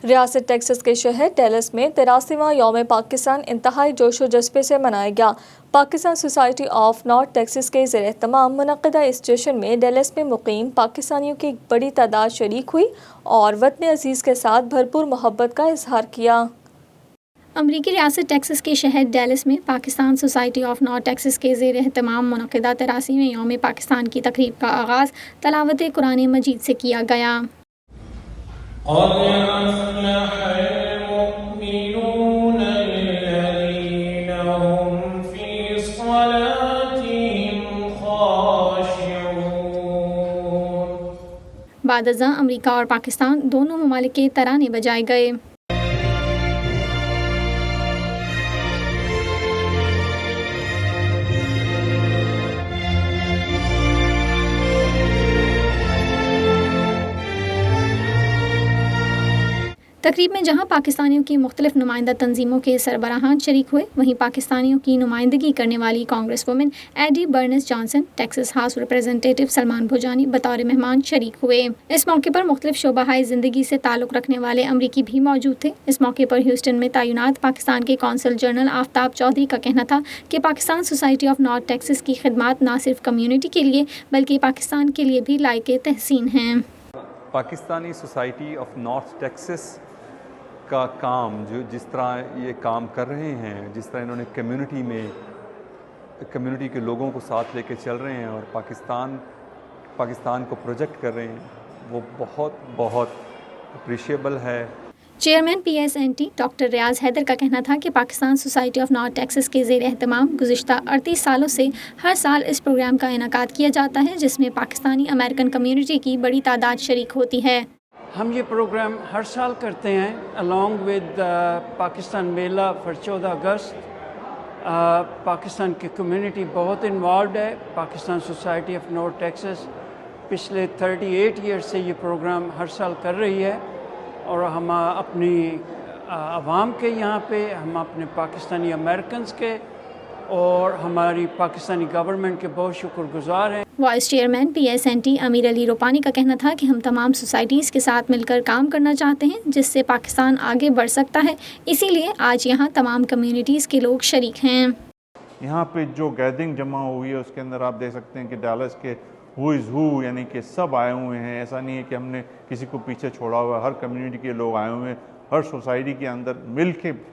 ریاست ٹیکساس کے شہر ڈیلس میں 83واں یوم پاکستان انتہائی جوش و جذبے سے منایا گیا۔ Pakistan society of North Texas کے زیر اہتمام منعقدہ اس جشن میں ڈیلس میں مقیم پاکستانیوں کی ایک بڑی تعداد شریک ہوئی اور وطن عزیز کے ساتھ بھرپور محبت کا اظہار کیا۔ امریکی ریاست ٹیکساس کے شہر ڈیلس میں Pakistan society of North Texas کے زیر اہتمام منعقدہ 83ویں یوم پاکستان کی تقریب کا آغاز تلاوت قرآن مجید سے کیا گیا۔ بعد ازاں امریکہ اور پاکستان دونوں ممالک کے ترانے بجائے گئے۔ تقریب میں جہاں پاکستانیوں کی مختلف نمائندہ تنظیموں کے سربراہان شریک ہوئے، وہیں پاکستانیوں کی نمائندگی کرنے والی congresswoman Eddie Bernice Johnson, Texas house representative Salman Bhojani بطور مہمان شریک ہوئے۔ اس موقع پر مختلف شعبہ زندگی سے تعلق رکھنے والے امریکی بھی موجود تھے۔ اس موقع پر ہیوسٹن میں تعینات پاکستان کے قونصل جنرل آفتاب چودھری کا کہنا تھا کہ Pakistan society of North Texas کی خدمات نہ صرف کمیونٹی کے لیے بلکہ پاکستان کے لیے بھی لائق تحسین ہیں۔ Pakistani society of North Texas کا کام جس طرح یہ کام کر رہے ہیں، جس طرح انہوں نے کمیونٹی کے لوگوں کو ساتھ لے کے چل رہے ہیں اور پاکستان کو پروجیکٹ کر رہے ہیں، وہ بہت اپریشیبل ہے۔ Chairman P S N T doctor Riaz Haider کا کہنا تھا کہ Pakistan society of North Texas کے زیر اہتمام گزشتہ 38 سالوں سے ہر سال اس پروگرام کا انعقاد کیا جاتا ہے، جس میں پاکستانی امریکن کمیونٹی کی بڑی تعداد شریک ہوتی ہے۔ ہم یہ پروگرام ہر سال کرتے ہیں along with پاکستان میلہ for 14 اگست۔ پاکستان کی کمیونٹی بہت انوالوڈ ہے۔ Pakistan society of North Texas پچھلے 38 ایئر سے یہ پروگرام ہر سال کر رہی ہے، اور ہم اپنی عوام کے یہاں پہ، ہم اپنے پاکستانی امریکنز کے اور ہماری پاکستانی گورنمنٹ کے بہت شکر گزار ہیں۔ Vice chairman P S N T Amir Ali Rupani کا کہنا تھا کہ ہم تمام سوسائٹیز کے ساتھ مل کر کام کرنا چاہتے ہیں جس سے پاکستان آگے بڑھ سکتا ہے، اسی لیے آج یہاں تمام کمیونٹیز کے لوگ شریک ہیں۔ یہاں پہ جو گیدرنگ جمع ہوئی ہے اس کے اندر آپ دیکھ سکتے ہیں کہ ڈیلس کے ہو از ہو، یعنی کہ سب آئے ہوئے ہیں۔ ایسا نہیں ہے کہ ہم نے کسی کو پیچھے چھوڑا ہوا ہے، ہر کمیونٹی کے لوگ آئے ہوئے ہیں، ہر سوسائٹی کے اندر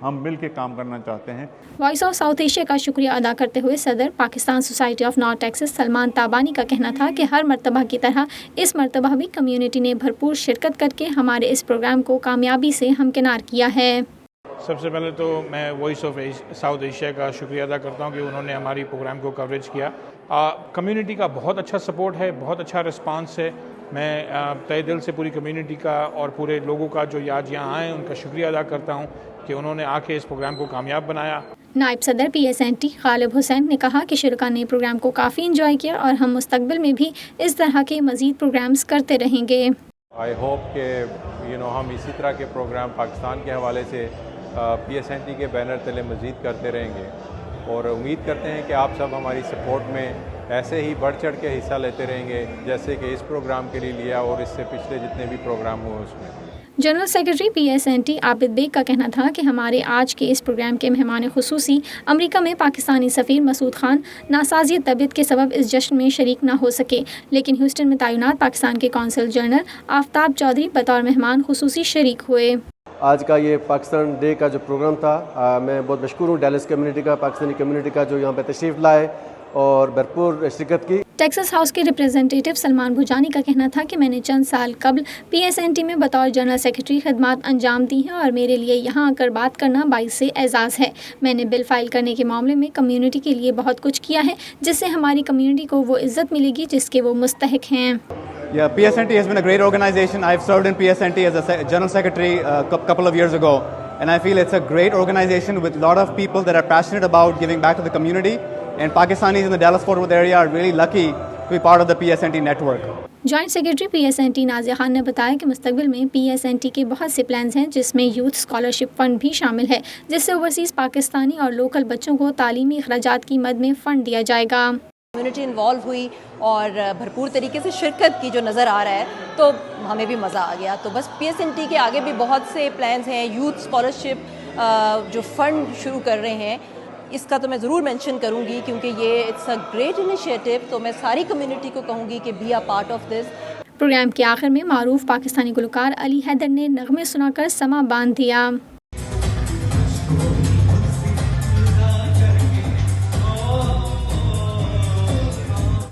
ہم مل کے کام کرنا چاہتے ہیں۔ وائس آف ساؤتھ ایشیا کا شکریہ ادا کرتے ہوئے صدر Pakistan society of North Texas Salman Tabani کا کہنا تھا کہ ہر مرتبہ کی طرح اس مرتبہ بھی کمیونٹی نے بھرپور شرکت کر کے ہمارے اس پروگرام کو کامیابی سے ہمکنار کیا ہے۔ سب سے پہلے تو میں وائس آف ساؤتھ ایشیا کا شکریہ ادا کرتا ہوں کہ انہوں نے ہماری پروگرام کو کوریج کیا۔ کمیونٹی کا بہت اچھا سپورٹ ہے، بہت اچھا رسپانس ہے۔ میں تہہ دل سے پوری کمیونٹی کا اور پورے لوگوں کا جو آج یہاں آئے ان کا شکریہ ادا کرتا ہوں کہ انہوں نے آ کے اس پروگرام کو کامیاب بنایا۔ نائب صدر پی ایس این ٹی غالب حسین نے کہا کہ شرکاء نے پروگرام کو کافی انجوائے کیا اور ہم مستقبل میں بھی اس طرح کے مزید پروگرامز کرتے رہیں گے۔ آئی ہوپ کہ ہم اسی طرح کے پروگرام پاکستان کے حوالے سے پی ایس این ٹی کے بینر تلے مزید کرتے رہیں گے، اور امید کرتے ہیں کہ آپ سب ہماری سپورٹ میں ایسے ہی بڑھ چڑھ کے حصہ لیتے رہیں گے جیسے کہ اس پروگرام کے لیے لیا اور اس سے پچھلے جتنے بھی پروگرام ہوئے اس میں۔ General secretary P S N T Abid Baig کا کہنا تھا کہ ہمارے آج کے اس پروگرام کے مہمان خصوصی امریکہ میں پاکستانی سفیر مسعود خان ناسازی طبیعت کے سبب اس جشن میں شریک نہ ہو سکے، لیکن ہیوسٹن میں تعینات پاکستان کے قونصل جنرل آفتاب چودھری بطور مہمان خصوصی شریک ہوئے۔ آج کا یہ پاکستان ڈے کا جو پروگرام تھا، میں بہت مشکور ہوں ڈیلس کمیونٹی کا، پاکستانی کمیونٹی کا جو یہاں پہ تشریف لائے اور بھرپور شرکت کی۔ ٹیکساس ہاؤس کے ریپرزینٹیٹو سلمان بھوجانی کا کہنا تھا کہ میں نے چند سال قبل پی ایس این ٹی میں بطور جنرل سیکرٹری خدمات انجام دی ہیں اور میرے لیے یہاں آ کر بات کرنا باعث اعزاز ہے۔ میں نے بل فائل کرنے کے معاملے میں کمیونٹی کے لیے بہت کچھ کیا ہے جس سے ہماری کمیونٹی کو وہ عزت ملے گی جس کے وہ مستحق ہیں۔ Yeah, PSNT has been a great organization. I've served in PSNT as a General Secretary a couple of years ago, and I feel it's a great organization with a lot of people that are passionate about giving back to the community, and Pakistanis in the Dallas-Fort Worth area are really lucky to be part of the PSNT network. Joint secretary P S N T Nazia Khan نے بتایا کہ مستقبل میں پی S N T کے بہت سے plans ہیں جس میں یوتھ اسکالرشپ فنڈ بھی شامل ہے، جس سے اوورسیز پاکستانی اور لوکل بچوں کو تعلیمی اخراجات کی مد میں فنڈ دیا جائے گا۔ کمیونٹی انوالو ہوئی اور بھرپور طریقے سے شرکت کی جو نظر آ رہا ہے تو ہمیں بھی مزہ آ گیا. تو بس PSNT کے آگے بھی بہت سے پلانز ہیں. یوتھ اسکالرشپ جو فنڈ شروع کر رہے ہیں اس کا تو میں ضرور مینشن کروں گی کیونکہ یہ اٹس اے گریٹ انیشیٹو. تو میں ساری کمیونٹی کو کہوں گی کہ بی اے پارٹ آف دس. پروگرام کے آخر میں معروف پاکستانی گلوکار علی حیدر نے نغمے سنا کر سماں باندھ دیا.